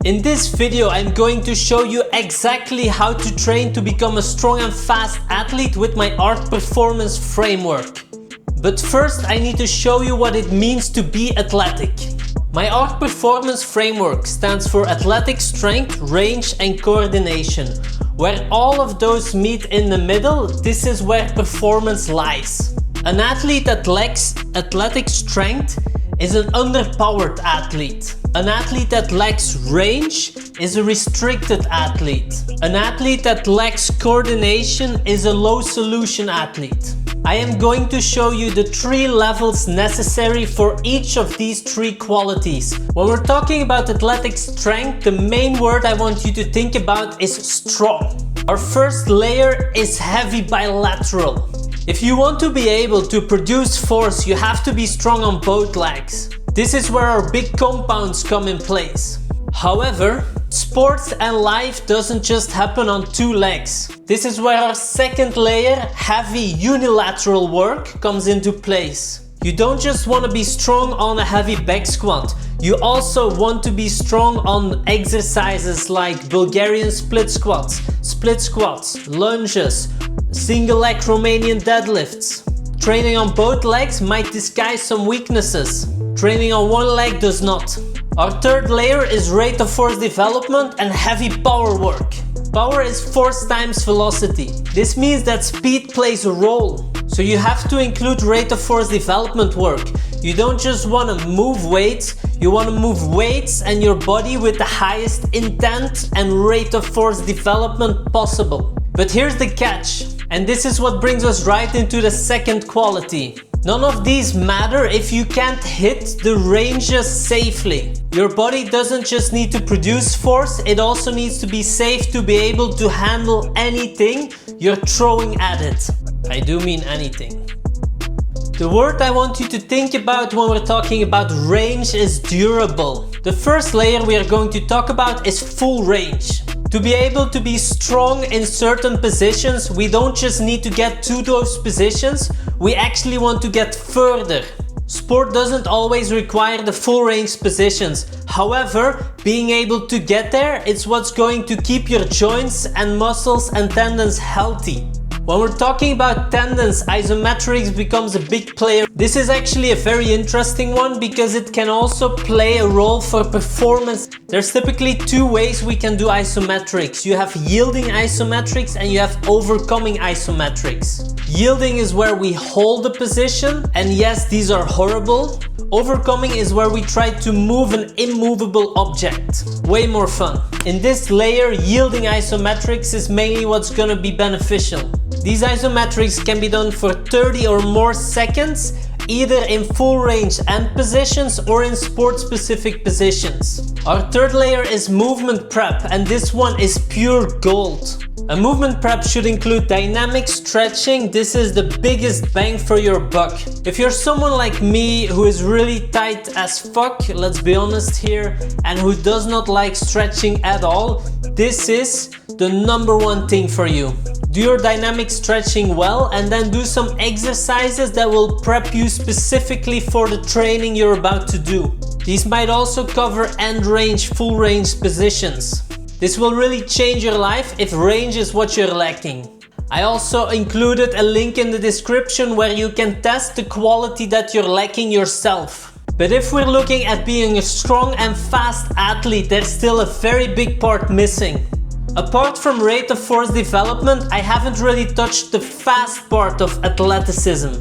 In this video, I'm going to show you exactly how to train to become a strong and fast athlete with my ARC Performance framework. But first, I need to show you what it means to be athletic. My ARC Performance framework stands for athletic strength, range and coordination. Where all of those meet in the middle, this is where performance lies. An athlete that lacks athletic strength is an underpowered athlete. An athlete that lacks range is a restricted athlete. An athlete that lacks coordination is a low solution athlete. I am going to show you the 3 levels necessary for each of these 3 qualities. When we're talking about athletic strength, the main word I want you to think about is strong. Our first layer is heavy bilateral. If you want to be able to produce force, you have to be strong on both legs. This is where our big compounds come in place. However, sports and life doesn't just happen on 2 legs. This is where our second layer, heavy unilateral work, comes into place. You don't just want to be strong on a heavy back squat. You also want to be strong on exercises like Bulgarian split squats, lunges, single leg Romanian deadlifts. Training on both legs might disguise some weaknesses. Training on one leg does not. Our third layer is rate of force development and heavy power work. Power is force times velocity. This means that speed plays a role. So you have to include rate of force development work. You don't just want to move weights, you want to move weights and your body with the highest intent and rate of force development possible. But here's the catch, and this is what brings us right into the second quality. None of these matter if you can't hit the ranges safely. Your body doesn't just need to produce force, it also needs to be safe to be able to handle anything you're throwing at it. I do mean anything. The word I want you to think about when we're talking about range is durable. The first layer we are going to talk about is full range. To be able to be strong in certain positions, we don't just need to get to those positions, we actually want to get further. Sport doesn't always require the full range positions. However, being able to get there is what's going to keep your joints and muscles and tendons healthy. When we're talking about tendons, isometrics becomes a big player. This is actually a very interesting one because it can also play a role for performance. There's typically 2 ways we can do isometrics. You have yielding isometrics and you have overcoming isometrics. Yielding is where we hold a position, and yes, these are horrible. Overcoming is where we try to move an immovable object. Way more fun. In this layer, yielding isometrics is mainly what's gonna be beneficial. These isometrics can be done for 30 or more seconds, either in full range and positions or in sport-specific positions. Our third layer is movement prep, and this one is pure gold. A movement prep should include dynamic stretching. This is the biggest bang for your buck. If you're someone like me who is really tight as fuck, let's be honest here, and who does not like stretching at all, this is the #1 thing for you. Do your dynamic stretching well and then do some exercises that will prep you specifically for the training you're about to do. These might also cover end range, full range positions. This will really change your life if range is what you're lacking. I also included a link in the description where you can test the quality that you're lacking yourself. But if we're looking at being a strong and fast athlete, there's still a very big part missing. Apart from rate of force development, I haven't really touched the fast part of athleticism.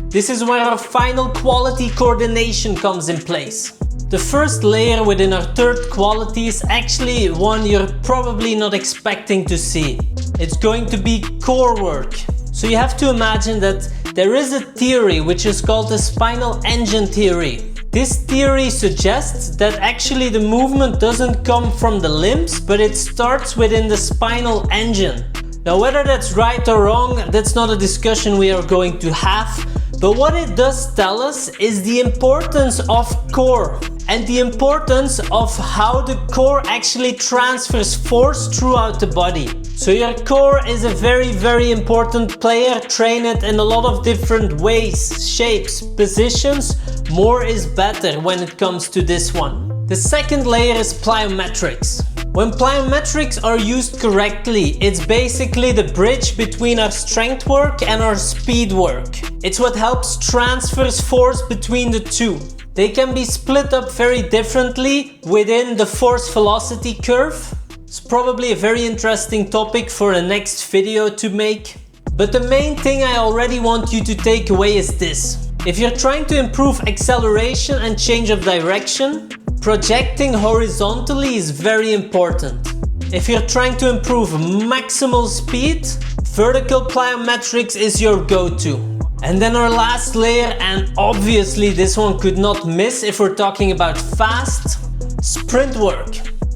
This is where our final quality, coordination, comes in place. The first layer within our third quality is actually one you're probably not expecting to see. It's going to be core work. So you have to imagine that there is a theory which is called the spinal engine theory. This theory suggests that actually the movement doesn't come from the limbs, but it starts within the spinal engine. Now, whether that's right or wrong, that's not a discussion we are going to have. But what it does tell us is the importance of core and the importance of how the core actually transfers force throughout the body. So your core is a very important player. Train it in a lot of different ways, shapes, positions. More is better when it comes to this one. The second layer is plyometrics. When plyometrics are used correctly, it's basically the bridge between our strength work and our speed work. It's what helps transfer force between the two. They can be split up very differently within the force velocity curve. It's probably a very interesting topic for a next video to make. But the main thing I already want you to take away is this. If you're trying to improve acceleration and change of direction, projecting horizontally is very important. If you're trying to improve maximal speed, vertical plyometrics is your go-to. And then our last layer, and obviously this one could not miss if we're talking about fast, sprint work.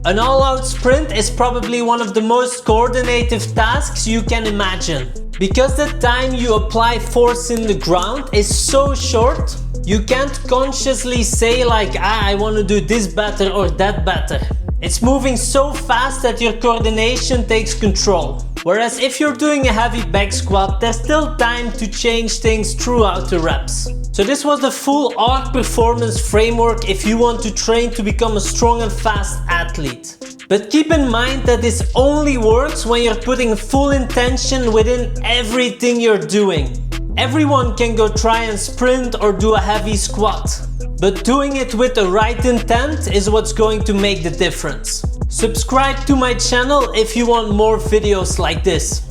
An all-out sprint is probably one of the most coordinated tasks you can imagine. Because the time you apply force in the ground is so short, you can't consciously say like, I want to do this better or that better. It's moving so fast that your coordination takes control. Whereas if you're doing a heavy back squat, there's still time to change things throughout the reps. So this was the full ARC performance framework if you want to train to become a strong and fast athlete. But keep in mind that this only works when you're putting full intention within everything you're doing. Everyone can go try and sprint or do a heavy squat, but doing it with the right intent is what's going to make the difference. Subscribe to my channel if you want more videos like this.